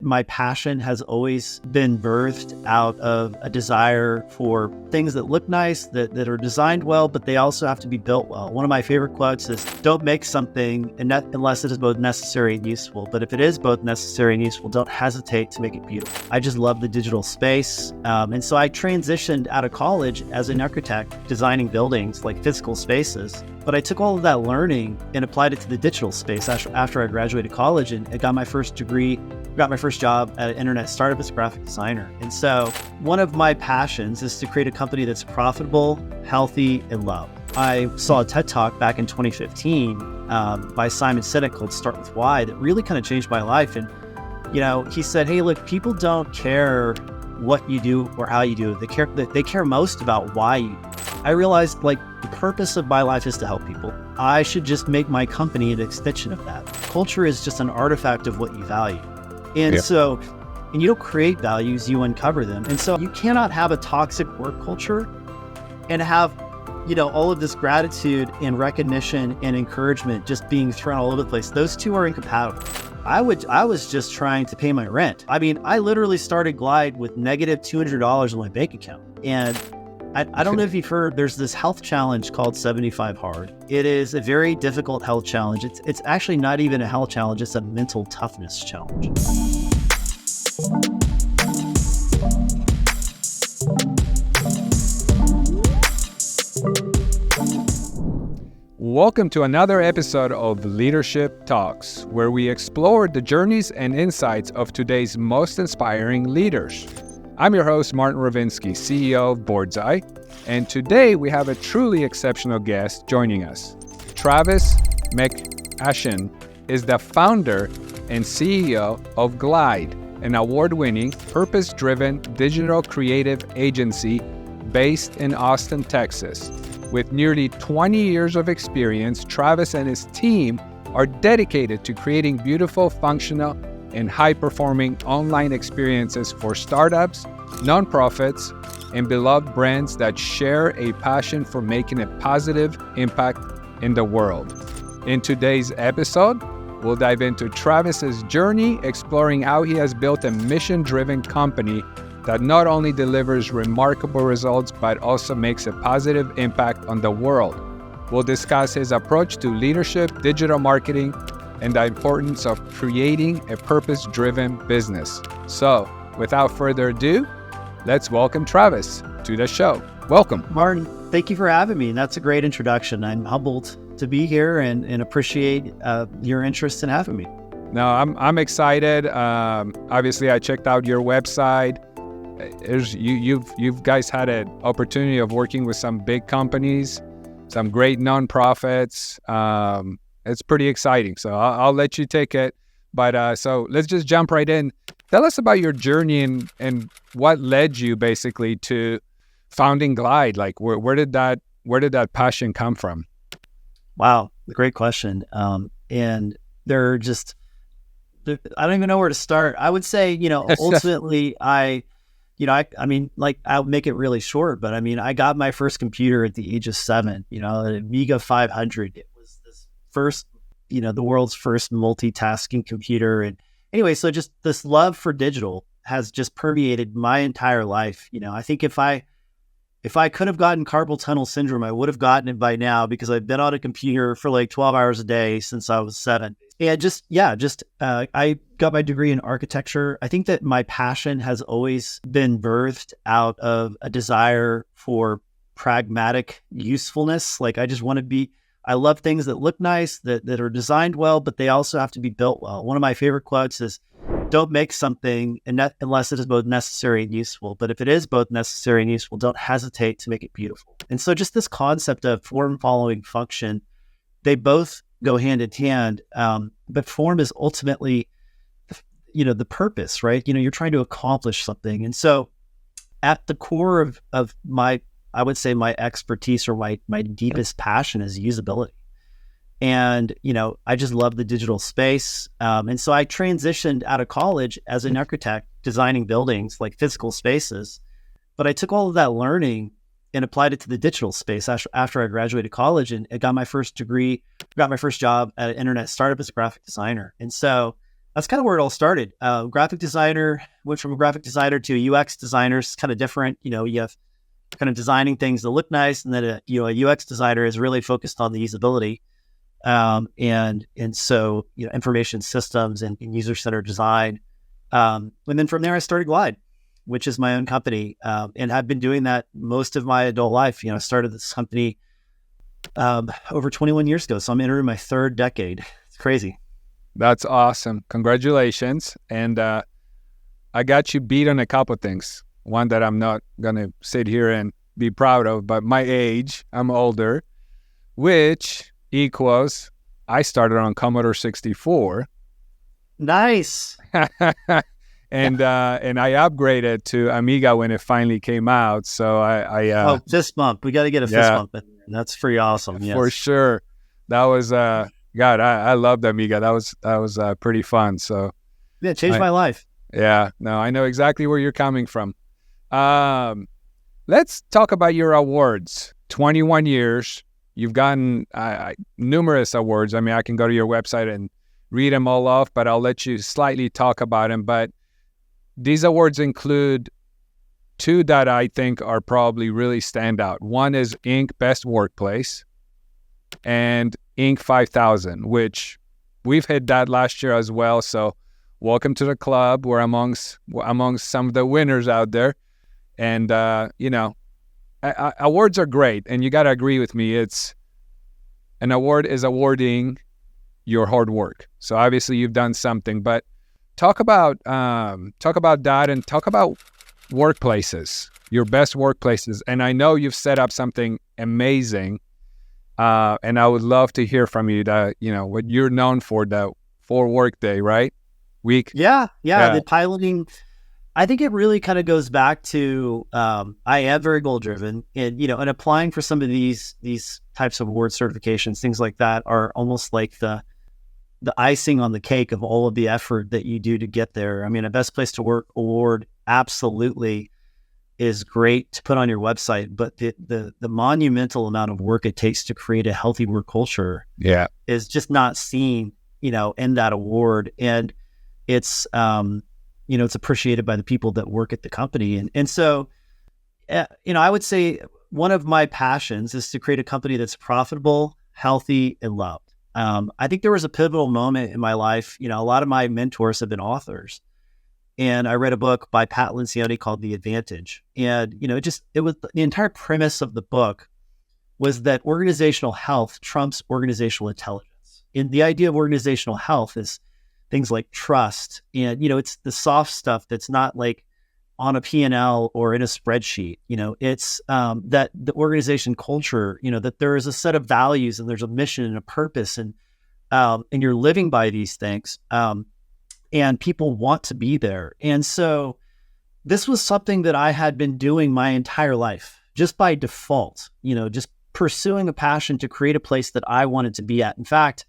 My passion has always been birthed out of a desire for things that look nice, that are designed well, but they also have to be built well. One of my favorite quotes is, don't make something unless it is both necessary and useful. But if it is both necessary and useful, don't hesitate to make it beautiful. I just love the digital space. And so I transitioned out of college as an architect, designing buildings like physical spaces. But I took all of that learning and applied it to the digital space after I graduated college, and I got my first job at an internet startup as a graphic designer. And so one of my passions is to create a company that's profitable, healthy, and loved. I saw a TED Talk back in 2015 by Simon Sinek called Start With Why that really kind of changed my life. And, he said, hey, look, people don't care what you do or how you do it. They care most about why you do it. I realized the purpose of my life is to help people. I should just make my company an extension of that. Culture is just an artifact of what you value. And you don't create values, you uncover them. And so you cannot have a toxic work culture and have, all of this gratitude and recognition and encouragement just being thrown all over the place. Those two are incompatible. I was just trying to pay my rent. I literally started Glide with negative $200 in my bank account. And I don't know if you've heard, there's this health challenge called 75 Hard. It is a very difficult health challenge. It's actually not even a health challenge, it's a mental toughness challenge. Welcome to another episode of Leadership Talks, where we explore the journeys and insights of today's most inspiring leaders. I'm your host, Martin Ravinsky, CEO of Board's Eye, and today we have a truly exceptional guest joining us. Travis McAshen is the founder and CEO of Glide, an award-winning, purpose-driven digital creative agency based in Austin, Texas. With nearly 20 years of experience, Travis and his team are dedicated to creating beautiful, functional, and high-performing online experiences for startups, nonprofits, and beloved brands that share a passion for making a positive impact in the world. In today's episode, we'll dive into Travis's journey, exploring how he has built a mission-driven company that not only delivers remarkable results, but also makes a positive impact on the world. We'll discuss his approach to leadership, digital marketing, and the importance of creating a purpose-driven business. So, without further ado, let's welcome Travis to the show. Welcome. Martin, thank you for having me. That's a great introduction. I'm humbled to be here and appreciate your interest in having me. No, I'm excited. Obviously, I checked out your website. You guys had an opportunity of working with some big companies, some great nonprofits. It's pretty exciting. So I'll let you take it. But so let's just jump right in. Tell us about your journey and what led you basically to founding Glide. Like where did that passion come from? Wow, great question. And I don't even know where to start. I would say, ultimately I'll make it really short, but I got my first computer at the age of 7, an Amiga 500. It was this first, the world's first multitasking computer. And anyway, so just this love for digital has just permeated my entire life. I think if I could have gotten carpal tunnel syndrome, I would have gotten it by now because I've been on a computer for 12 hours a day since I was 7. And I got my degree in architecture. I think that my passion has always been birthed out of a desire for pragmatic usefulness. I love things that look nice, that are designed well, but they also have to be built well. One of my favorite quotes is, don't make something unless it is both necessary and useful. But if it is both necessary and useful, don't hesitate to make it beautiful. And so just this concept of form following function, they both go hand in hand. But form is ultimately, the purpose, right? You're trying to accomplish something. And so at the core of my, I would say my expertise or my deepest passion is usability. And, I just love the digital space. And so I transitioned out of college as an architect, designing buildings like physical spaces. But I took all of that learning and applied it to the digital space after I graduated college, and I got my first job at an internet startup as a graphic designer. And so That's kind of where it all started. Graphic designer, went from a graphic designer to a UX designer. It's kind of different. You have kind of designing things that look nice, and then a UX designer is really focused on the usability. And so information systems and user centered design. And then from there, I started Glide, which is my own company, and I've been doing that most of my adult life. I started this company over 21 years ago, so I'm entering my third decade. It's crazy. That's awesome. Congratulations. And I got you beat on a couple of things. One that I'm not going to sit here and be proud of, but my age, I'm older, which equals I started on Commodore 64. Nice. And I upgraded to Amiga when it finally came out. So I fist bump. We got to get a fist bump in there. That's pretty awesome. Yes. For sure. That was God. I loved Amiga. That was pretty fun. So yeah, it changed my life. Yeah. No, I know exactly where you're coming from. Let's talk about your awards. 21 years. You've gotten numerous awards. I mean, I can go to your website and read them all off, but I'll let you slightly talk about them. But these awards include two that I think are probably really stand out. One is Inc. Best Workplace and Inc. 5000, which we've hit that last year as well. So welcome to the club. We're amongst some of the winners out there. And, awards are great. And you got to agree with me. An award is awarding your hard work. So obviously you've done something, but talk about that and talk about workplaces, your best workplaces. And I know you've set up something amazing. And I would love to hear from you that, what you're known for Workday, right? Week. Yeah. The piloting, I think it really kind of goes back to, I am very goal driven and applying for some of these types of award certifications, things like that are almost like the icing on the cake of all of the effort that you do to get there. I mean, a best place to work award absolutely is great to put on your website, but the monumental amount of work it takes to create a healthy work culture is just not seen, in that award. And it's, it's appreciated by the people that work at the company. And so, I would say one of my passions is to create a company that's profitable, healthy, and loved. I think there was a pivotal moment in my life. A lot of my mentors have been authors, and I read a book by Pat Lencioni called The Advantage. And, it was the entire premise of the book was that organizational health trumps organizational intelligence. And the idea of organizational health is things like trust. And, it's the soft stuff that's not like on a P&L or in a spreadsheet. It's that the organization culture, that there is a set of values and there's a mission and a purpose and you're living by these things. And people want to be there. And so this was something that I had been doing my entire life, just by default, just pursuing a passion to create a place that I wanted to be at. In fact,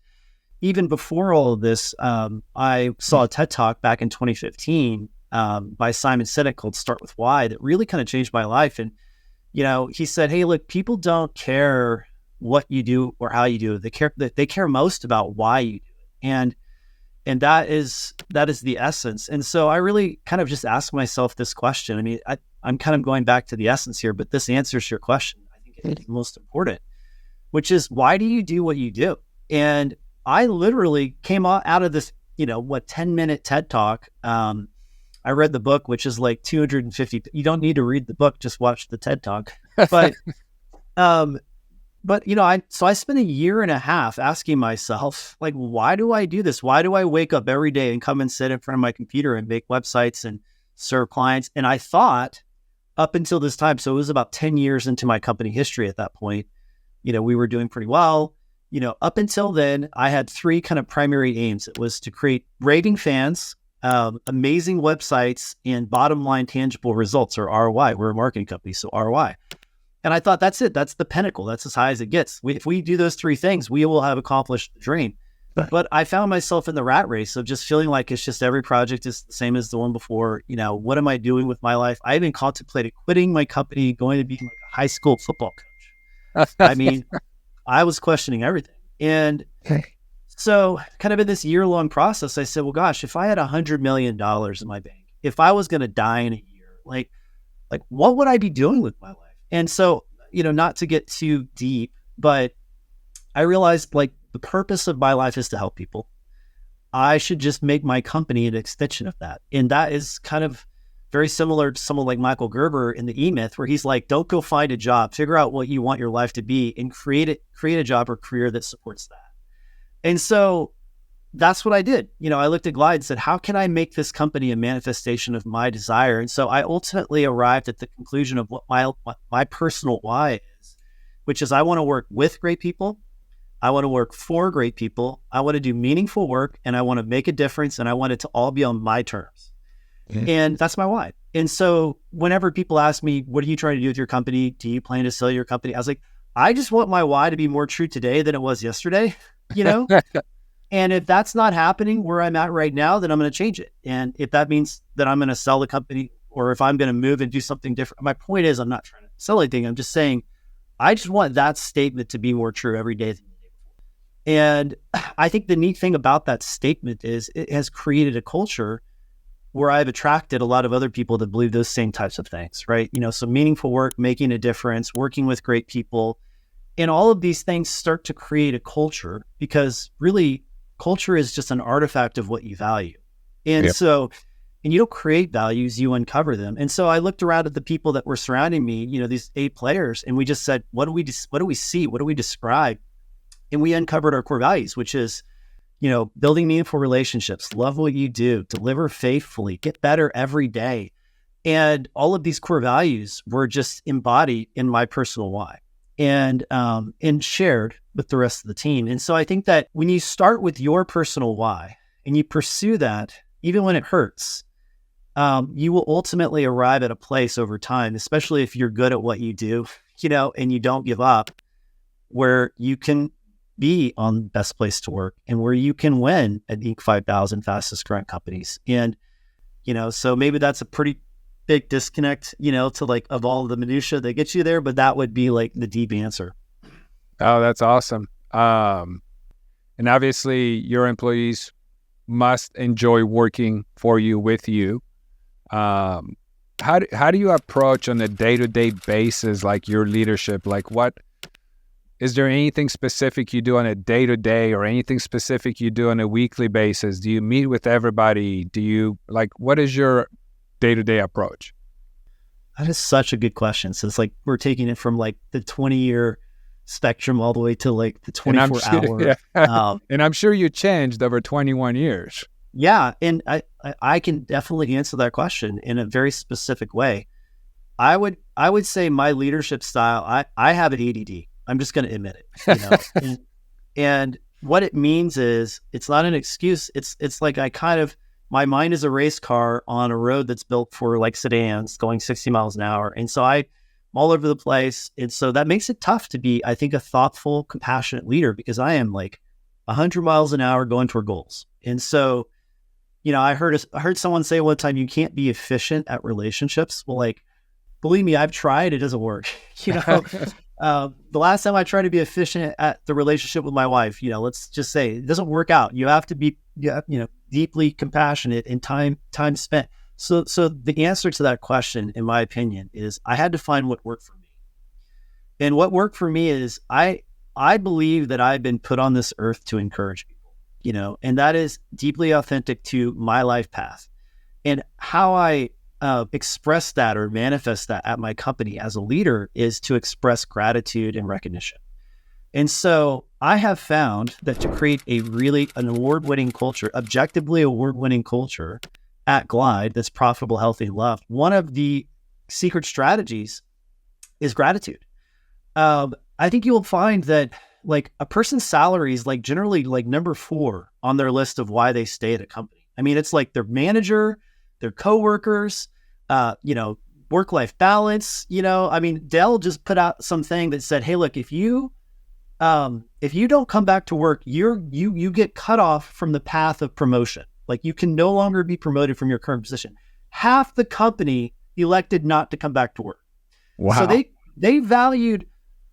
even before all of this, I saw a TED Talk back in 2015 by Simon Sinek called Start With Why that really kind of changed my life. And, he said, hey, look, people don't care what you do or how you do it. They care most about why you do it. And that is the essence. And so I really kind of just asked myself this question. I mean, I'm kind of going back to the essence here, but this answers your question. I think it's the most important, which is, why do you do what you do? And I literally came out of this, 10-minute TED Talk. I read the book, which is like 250. You don't need to read the book, just watch the TED Talk. But, I spent a year and a half asking myself, like, why do I do this? Why do I wake up every day and come and sit in front of my computer and make websites and serve clients? And I thought up until this time, so it was about 10 years into my company history at that point, we were doing pretty well. Up until then, I had three kind of primary aims. It was to create raving fans, amazing websites, and bottom line tangible results, or ROI. We're a marketing company, so ROI. And I thought, that's it. That's the pinnacle. That's as high as it gets. If we do those three things, we will have accomplished the dream. But I found myself in the rat race of just feeling like it's just every project is the same as the one before. What am I doing with my life? I even contemplated quitting my company, going to be like a high school football coach. I mean, I was questioning everything. And So kind of in this year-long process, I said, well, gosh, if I had $100 million in my bank, if I was going to die in a year, like what would I be doing with my life? And so, not to get too deep, but I realized like the purpose of my life is to help people. I should just make my company an extension of that. And that is kind of very similar to someone like Michael Gerber in the E-Myth, where he's like, don't go find a job, figure out what you want your life to be and create a job or career that supports that. And so that's what I did. I looked at Glide and said, how can I make this company a manifestation of my desire? And so I ultimately arrived at the conclusion of what my personal why is, which is I want to work with great people. I want to work for great people. I want to do meaningful work and I want to make a difference and I want it to all be on my terms. Mm-hmm. And that's my why. And so whenever people ask me, what are you trying to do with your company? Do you plan to sell your company? I was like, I just want my why to be more true today than it was yesterday, And if that's not happening where I'm at right now, then I'm going to change it. And if that means that I'm going to sell the company or if I'm going to move and do something different, my point is I'm not trying to sell anything. I'm just saying, I just want that statement to be more true every day. And I think the neat thing about that statement is it has created a culture where I've attracted a lot of other people that believe those same types of things, right? So meaningful work, making a difference, working with great people, and all of these things start to create a culture because really culture is just an artifact of what you value. And and you don't create values, you uncover them. And so I looked around at the people that were surrounding me, these 8 players, and we just said, what do we see? What do we describe? And we uncovered our core values, which is, building meaningful relationships, love what you do, deliver faithfully, get better every day. And all of these core values were just embodied in my personal why and shared with the rest of the team. And so I think that when you start with your personal why and you pursue that, even when it hurts, you will ultimately arrive at a place over time, especially if you're good at what you do, and you don't give up, where you can be on best place to work and where you can win at Inc. 5000 fastest growing companies. And, so maybe that's a pretty big disconnect, to like of all of the minutia that gets you there, but that would be like the deep answer. Oh, that's awesome. And obviously your employees must enjoy working for you, with you. How do you approach on a day-to-day basis, like your leadership? Like is there anything specific you do on a day-to-day or anything specific you do on a weekly basis? Do you meet with everybody? What is your day-to-day approach? That is such a good question. So it's like we're taking it from like the 20-year spectrum all the way to like the 24-hour. And I'm sure you changed over 21 years. Yeah. And I can definitely answer that question in a very specific way. I would say my leadership style, I have an ADD. I'm just going to admit it, and what it means is it's not an excuse. It's like my mind is a race car on a road that's built for like sedans going 60 miles an hour. And so I'm all over the place. And so that makes it tough to be, I think, a thoughtful, compassionate leader because I am like 100 miles an hour going toward goals. And so, I heard someone say one time, you can't be efficient at relationships. Well, like, believe me, I've tried, it doesn't work. The last time I tried to be efficient at the relationship with my wife, let's just say it doesn't work out. You have to be, deeply compassionate and time spent. So the answer to that question, in my opinion, is I had to find what worked for me. And what worked for me is I believe that I've been put on this earth to encourage people, and that is deeply authentic to my life path. And how I express that or manifest that at my company as a leader is to express gratitude and recognition. And so I have found that to create an award-winning culture, objectively award-winning culture at Glide that's profitable, healthy, and loved, one of the secret strategies is gratitude. I think you'll find that like a person's salary is like generally like number 4 on their list of why they stay at a company. I mean, it's like their manager, their coworkers, work-life balance. I mean, Dell just put out something that said, hey, look, if you don't come back to work, you get cut off from the path of promotion. Like you can no longer be promoted from your current position. Half the company elected not to come back to work. Wow. So they valued,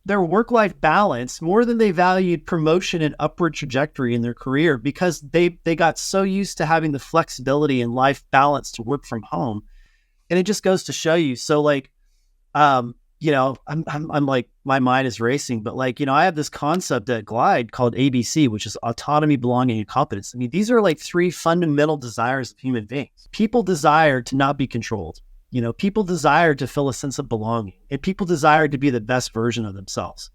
their work-life balance more than they valued promotion and upward trajectory in their career, because they got so used to having the flexibility and life balance to work from home. And it just goes to show you. So like, I'm like, my mind is racing, but like, I have this concept at Glide called ABC, which is autonomy, belonging, and competence. I mean, these are like three fundamental desires of human beings. People desire to not be controlled. People desire to feel a sense of belonging, and people desire to be the best version of themselves.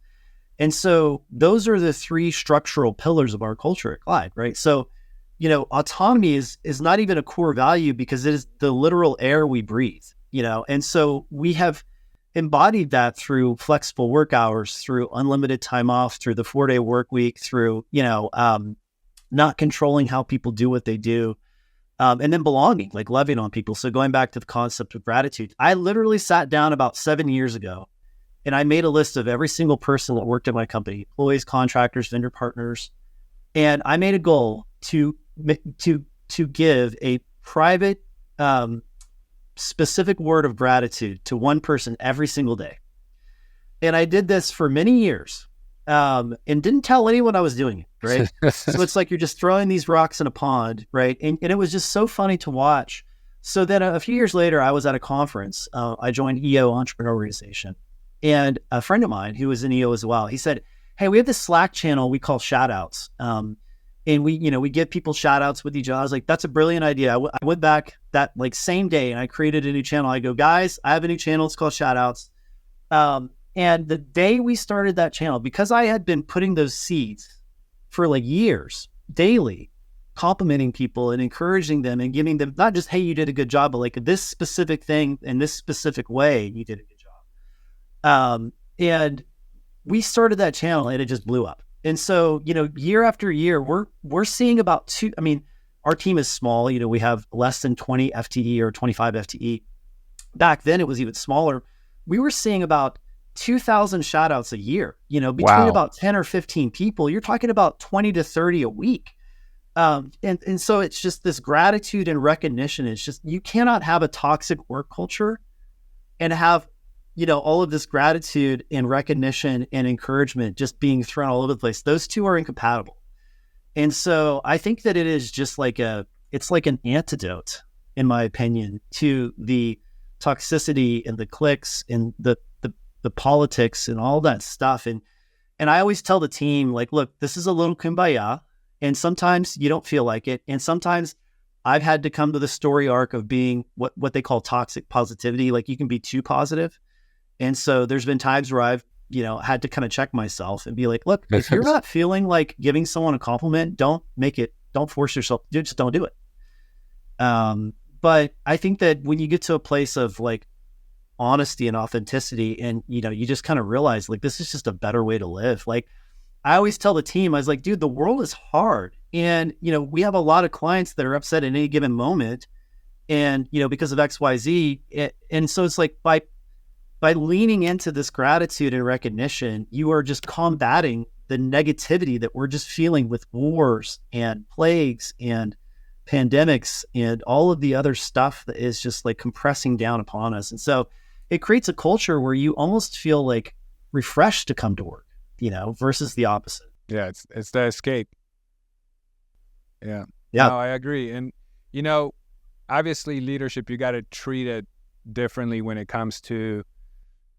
And so those are the three structural pillars of our culture at Glide, right? So, autonomy is not even a core value because it is the literal air we breathe, and so we have embodied that through flexible work hours, through unlimited time off, through the 4-day work week, through, not controlling how people do what they do. And then belonging, like loving on people. So going back to the concept of gratitude, I literally sat down about 7 years ago and I made a list of every single person that worked at my company, employees, contractors, vendor partners. And I made a goal to give a private, specific word of gratitude to one person every single day. And I did this for many years, and didn't tell anyone I was doing it, right? So it's like you're just throwing these rocks in a pond, right? And it was just so funny to watch. So then a few years later, I was at a conference. I joined EO Entrepreneur Organization. And a friend of mine who was in EO as well, he said, hey, we have this Slack channel we call shout-outs. And we give people shout outs with each other. I was like, that's a brilliant idea. I went back that like same day and I created a new channel. I go, guys, I have a new channel. It's called shout outs. And the day we started that channel, because I had been putting those seeds for like years, daily, complimenting people and encouraging them and giving them not just, hey, you did a good job, but like this specific thing in this specific way, you did a good job. And we started that channel and it just blew up. And so, year after year, we're seeing about our team is small. We have less than 20 FTE or 25 FTE. Back then, it was even smaller. We were seeing about 2,000 shout outs a year, between about 10 or 15 people. You're talking about 20 to 30 a week. And so it's just this gratitude and recognition. It's just, you cannot have a toxic work culture and have all of this gratitude and recognition and encouragement just being thrown all over the place. Those two are incompatible. And so I think that it is just it's like an antidote, in my opinion, to the toxicity and the cliques and the politics and all that stuff. And I always tell the team, like, look, this is a little kumbaya. And sometimes you don't feel like it. And sometimes I've had to come to the story arc of being what they call toxic positivity. Like, you can be too positive. And so there's been times where I've, had to kind of check myself and be like, look, if you're not feeling like giving someone a compliment, don't force yourself, just don't do it. But I think that when you get to a place of like honesty and authenticity and, you just kind of realize like, this is just a better way to live. Like, I always tell the team, I was like, dude, the world is hard. And, we have a lot of clients that are upset at any given moment and, because of X, Y, Z. And so it's like, by leaning into this gratitude and recognition, you are just combating the negativity that we're just feeling with wars and plagues and pandemics and all of the other stuff that is just like compressing down upon us. And so it creates a culture where you almost feel like refreshed to come to work, versus the opposite. Yeah, it's the escape. Yeah. Yeah. No, I agree. And, obviously leadership, you got to treat it differently when it comes to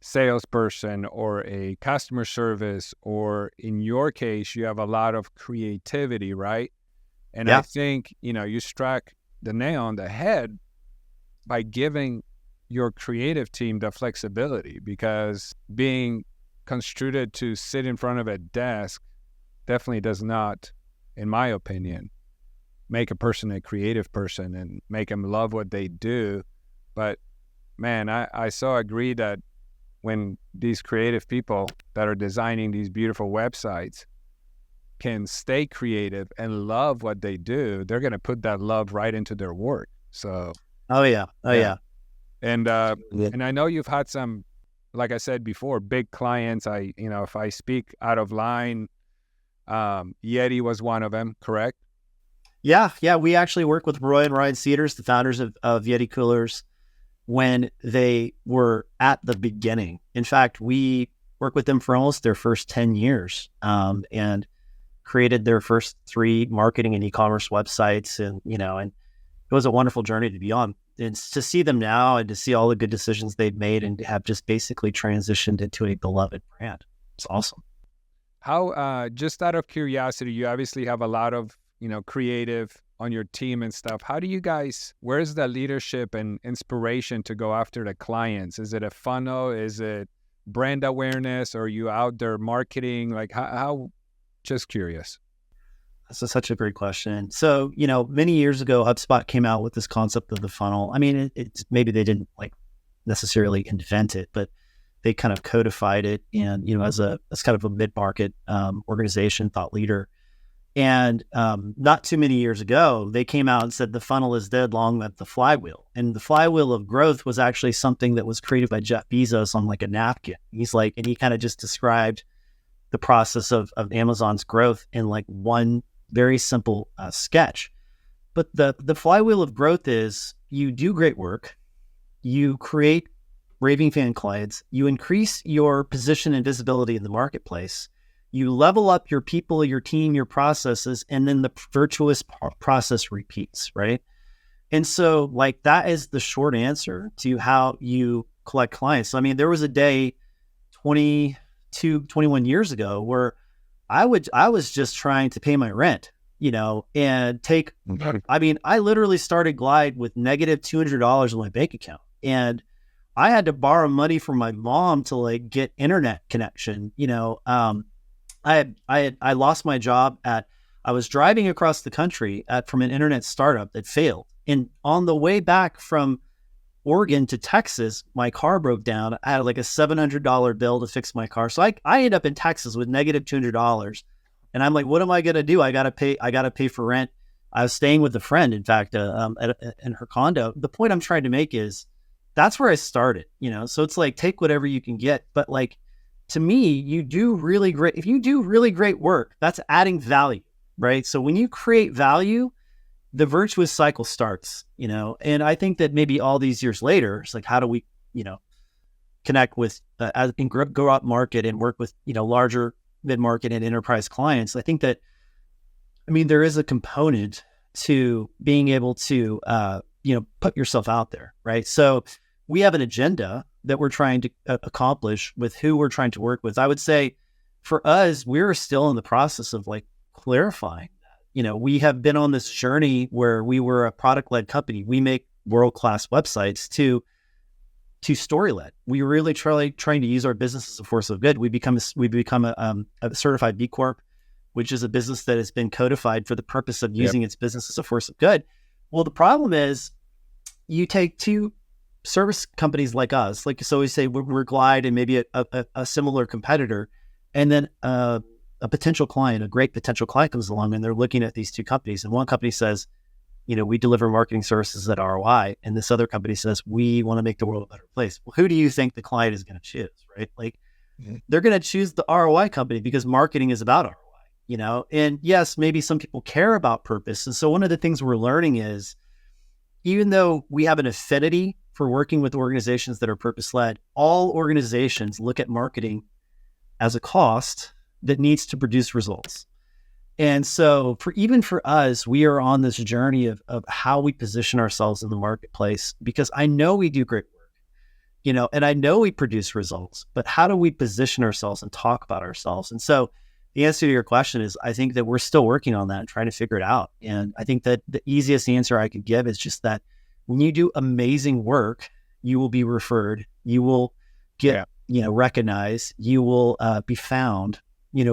salesperson or a customer service, or in your case, you have a lot of creativity, right? And I think, you struck the nail on the head by giving your creative team the flexibility, because being construed to sit in front of a desk definitely does not, in my opinion, make a person a creative person and make them love what they do. But man, I so agree that when these creative people that are designing these beautiful websites can stay creative and love what they do, they're going to put that love right into their work. So, yeah. And I know you've had some, like I said before, big clients. If I speak out of line, Yeti was one of them, correct? Yeah. We actually work with Roy and Ryan Cedars, the founders of Yeti Coolers, when they were at the beginning. In fact, we worked with them for almost their first 10 years, and created their first 3 marketing and e-commerce websites. And, and it was a wonderful journey to be on. And to see them now and to see all the good decisions they've made and have just basically transitioned into a beloved brand. It's awesome. How, just out of curiosity, you obviously have a lot of, creative on your team and stuff. How do you guys, where's the leadership and inspiration to go after the clients? Is it a funnel? Is it brand awareness? Or are you out there marketing? Like how just curious. That's such a great question. So, many years ago, HubSpot came out with this concept of the funnel. I mean, it's maybe they didn't necessarily invent it, but they kind of codified it. And, as kind of a mid-market organization, thought leader. And not too many years ago, they came out and said the funnel is dead, long live the flywheel. And the flywheel of growth was actually something that was created by Jeff Bezos on a napkin. And he kind of just described the process of Amazon's growth in one very simple sketch. But the flywheel of growth is you do great work, you create raving fan clients, you increase your position and visibility in the marketplace, you level up your people, your team, your processes, and then the virtuous process repeats, right? And so that is the short answer to how you collect clients. So, I mean, there was a day 21 years ago where I was just trying to pay my rent, and I literally started Glide with negative $200 in my bank account. And I had to borrow money from my mom to get internet connection. I lost my job I was driving across the country from an internet startup that failed. And on the way back from Oregon to Texas, my car broke down. I had a $700 bill to fix my car. So I ended up in Texas with negative $200. And I'm like, what am I going to do? I got to pay for rent. I was staying with a friend, in fact, in her condo. The point I'm trying to make is that's where I started, so it's take whatever you can get. But to me, you do really great. If you do really great work, that's adding value, right? So when you create value, the virtuous cycle starts, and I think that maybe all these years later, it's how do we, connect with, and go out market and work with, larger mid-market and enterprise clients. I think that, there is a component to being able to, put yourself out there, right? So we have an agenda that we're trying to accomplish with who we're trying to work with. I would say for us, we're still in the process of clarifying that. We have been on this journey where we were a product-led company. We make world-class websites to story-led. We really trying to use our business as a force of good. We become a certified B Corp, which is a business that has been codified for the purpose of using its business as a force of good. Well, the problem is you take 2 service companies like us, so we say we're Glide and maybe a similar competitor, and then a potential client, a great potential client comes along and they're looking at these 2 companies, and one company says, we deliver marketing services at ROI, and this other company says, we want to make the world a better place. Well, who do you think the client is going to choose, right? They're going to choose the ROI company because marketing is about ROI, and yes, maybe some people care about purpose. And so one of the things we're learning is, even though we have an affinity for working with organizations that are purpose-led, all organizations look at marketing as a cost that needs to produce results. And so even for us, we are on this journey of how we position ourselves in the marketplace, because I know we do great work, and I know we produce results, but how do we position ourselves and talk about ourselves? And so the answer to your question is, I think that we're still working on that and trying to figure it out. And I think that the easiest answer I could give is just that when you do amazing work, you will be referred, you will get, recognized, you will be found,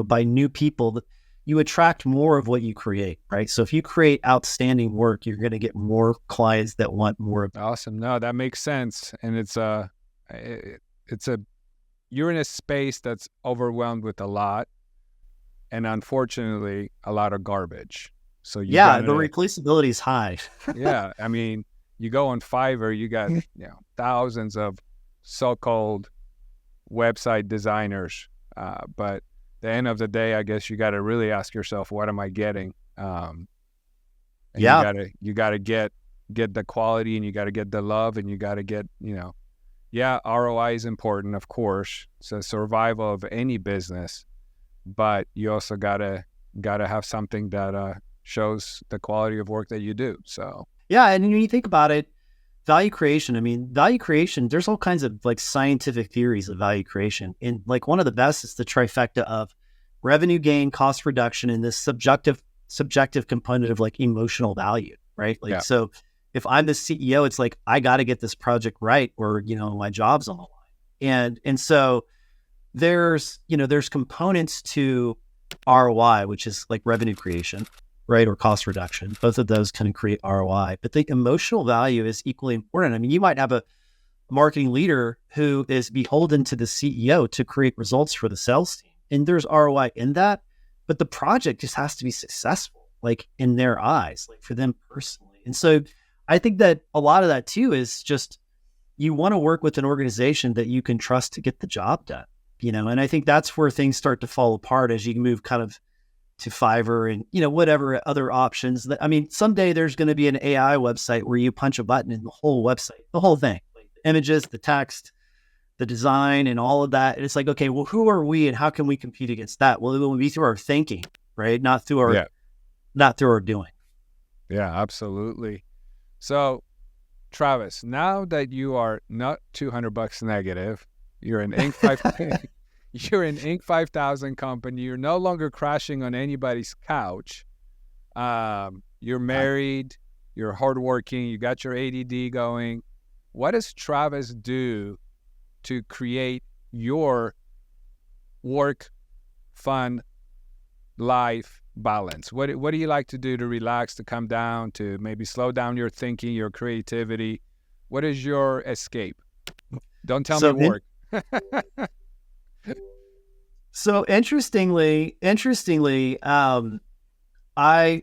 by new people. You attract more of what you create, right? So if you create outstanding work, you're going to get more clients that want more of it. Awesome. No, that makes sense. And you're in a space that's overwhelmed with a lot, and unfortunately a lot of garbage. So the replaceability is high. Yeah. I mean, you go on Fiverr, you got thousands of so-called website designers, but the end of the day, I guess you got to really ask yourself, what am I getting? You got to get the quality, and you got to get the love, and you got to get, Yeah, ROI is important, of course. It's a survival of any business, but you also gotta have something that shows the quality of work that you do. So Yeah, and when you think about it, value creation. I mean, value creation. There's all kinds of like scientific theories of value creation, and like one of the best is the trifecta of revenue gain, cost reduction, and this subjective component of like emotional value, right? Like, yeah, so if I'm the CEO, it's like I got to get this project right, or my job's on the line, and so there's components to ROI, which is like revenue creation, right? Or cost reduction. Both of those kind of create ROI, but the emotional value is equally important. I mean, you might have a marketing leader who is beholden to the CEO to create results for the sales team, and there's ROI in that, but the project just has to be successful, like in their eyes, like for them personally. And so I think that a lot of that too is just you want to work with an organization that you can trust to get the job done, and I think that's where things start to fall apart as you move kind of to Fiverr and, whatever other options I mean, someday there's going to be an AI website where you punch a button and the whole website, the whole thing, like the images, the text, the design and all of that. And it's like, okay, well, who are we and how can we compete against that? Well, it will be through our thinking, right? yeah, Not through our doing. yeah, absolutely. So Travis, now that you are not $200 negative, you're an Inc. 5, you're an Inc. 5000 company. You're no longer crashing on anybody's couch. You're married. You're hardworking. You got your ADD going. What does Travis do to create your work, fun, life balance? What do you like to do to relax, to come down, to maybe slow down your thinking, your creativity? What is your escape? Don't tell me work. So interestingly, I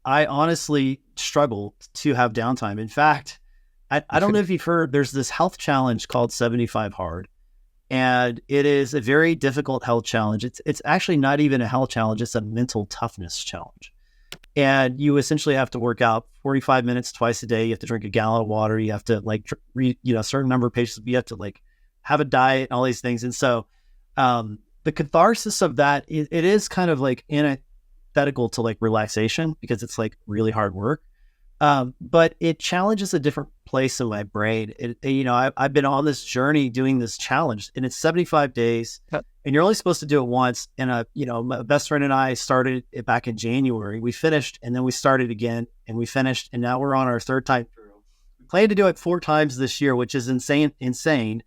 honestly struggle to have downtime. In fact, I don't know if you've heard, there's this health challenge called 75 Hard. And it is a very difficult health challenge. It's actually not even a health challenge. It's a mental toughness challenge. And you essentially have to work out 45 minutes twice a day. You have to drink a gallon of water. You have to like read, a certain number of pages. You have to like have a diet and all these things. And so the catharsis of that, it is kind of like antithetical to like relaxation because it's like really hard work. But it challenges a different place in my brain. I've been on this journey doing this challenge, and it's 75 days, and you're only supposed to do it once. And my best friend and I started it back in January. We finished, and then we started again, and we finished, and now we're on our third time through. We plan to do it 4 times this year, which is insane.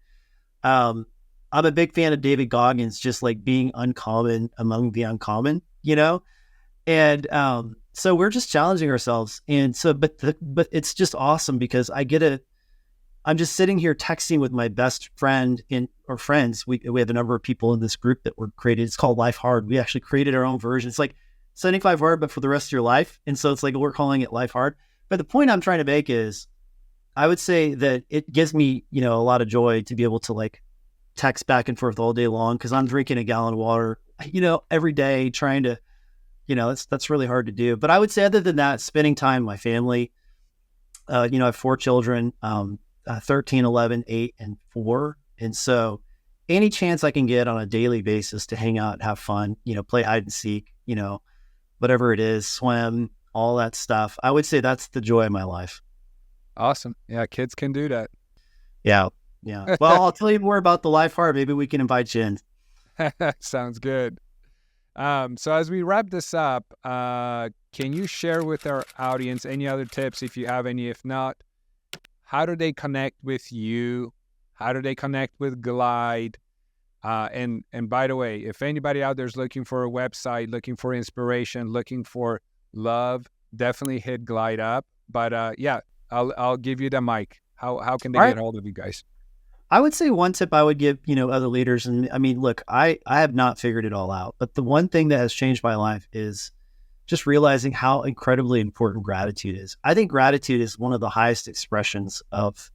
I'm a big fan of David Goggins, just like being uncommon among the uncommon, and so we're just challenging ourselves. And so, but it's just awesome because I'm just sitting here texting with my best friend or friends. We have a number of people in this group that were created. It's called Life Hard. We actually created our own version. It's like 75 Hard, but for the rest of your life. And so it's like, we're calling it Life Hard. But the point I'm trying to make is I would say that it gives me, a lot of joy to be able to like text back and forth all day long. Cause I'm drinking a gallon of water, every day trying to, that's really hard to do. But I would say other than that, spending time with my family, I have 4 children, 13, 11, 8, and 4. And so any chance I can get on a daily basis to hang out and have fun, play hide and seek, whatever it is, swim, all that stuff. I would say that's the joy of my life. Awesome. Yeah, kids can do that. Yeah. Yeah. Well, I'll tell you more about the Life Hard. Maybe we can invite you in. Sounds good. So as we wrap this up, can you share with our audience any other tips if you have any? If not, how do they connect with you? How do they connect with Glide? And by the way, if anybody out there is looking for a website, looking for inspiration, looking for love, definitely hit Glide up. But yeah, I'll give you the mic. How can they get hold of you guys? I would say one tip I would give, other leaders. And I mean, look, I have not figured it all out, but the one thing that has changed my life is just realizing how incredibly important gratitude is. I think gratitude is one of the highest expressions of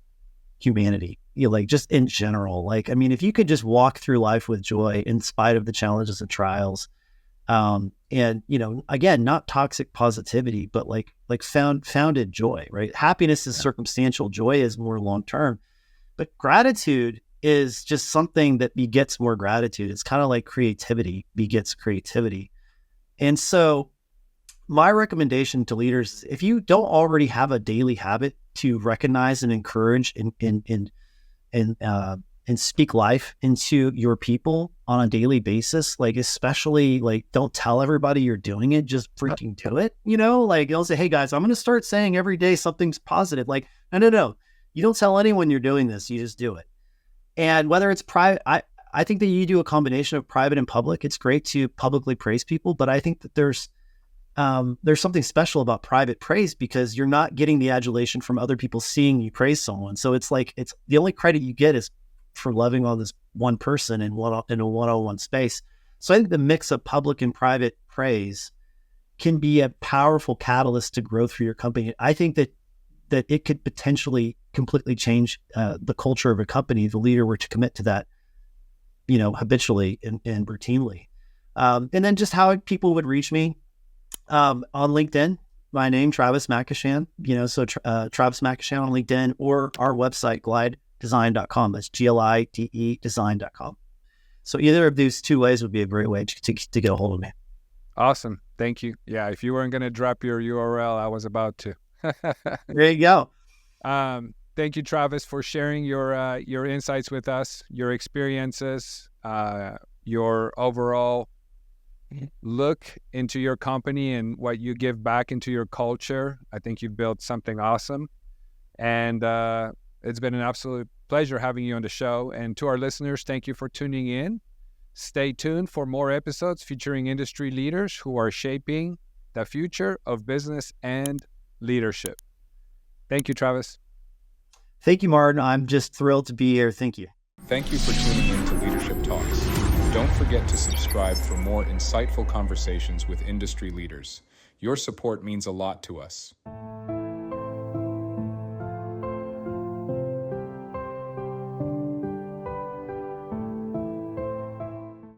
humanity, like just in general. Like, I mean, if you could just walk through life with joy in spite of the challenges and trials, and, again, not toxic positivity, but like founded joy, right? Happiness is circumstantial. Joy is more long-term. But gratitude is just something that begets more gratitude. It's kind of like creativity begets creativity. And so my recommendation to leaders, if you don't already have a daily habit to recognize and encourage and speak life into your people on a daily basis, like especially like don't tell everybody you're doing it, just freaking do it. Like you'll say, hey guys, I'm going to start saying every day something's positive. Like, no. You don't tell anyone you're doing this. You just do it. And whether it's private, I think that you do a combination of private and public. It's great to publicly praise people, but I think that there's something special about private praise because you're not getting the adulation from other people seeing you praise someone. So it's like, it's the only credit you get is for loving on this one person in a one-on-one space. So I think the mix of public and private praise can be a powerful catalyst to growth for your company. I think that it could potentially completely change the culture of a company if the leader were to commit to that, habitually and routinely. And then just how people would reach me on LinkedIn, my name, Travis McAshen, Travis McAshen on LinkedIn, or our website, glidedesign.com. That's GLIDE design.com. So either of these two ways would be a great way to get a hold of me. Awesome. Thank you. Yeah, if you weren't going to drop your URL, I was about to. There you go. Thank you, Travis, for sharing your insights with us, your experiences, your overall look into your company and what you give back into your culture. I think you've built something awesome. And it's been an absolute pleasure having you on the show. And to our listeners, thank you for tuning in. Stay tuned for more episodes featuring industry leaders who are shaping the future of business and leadership. Thank you, Travis. Thank you, Martin. I'm just thrilled to be here. Thank you. Thank you for tuning in to Leadership Talks. Don't forget to subscribe for more insightful conversations with industry leaders. Your support means a lot to us.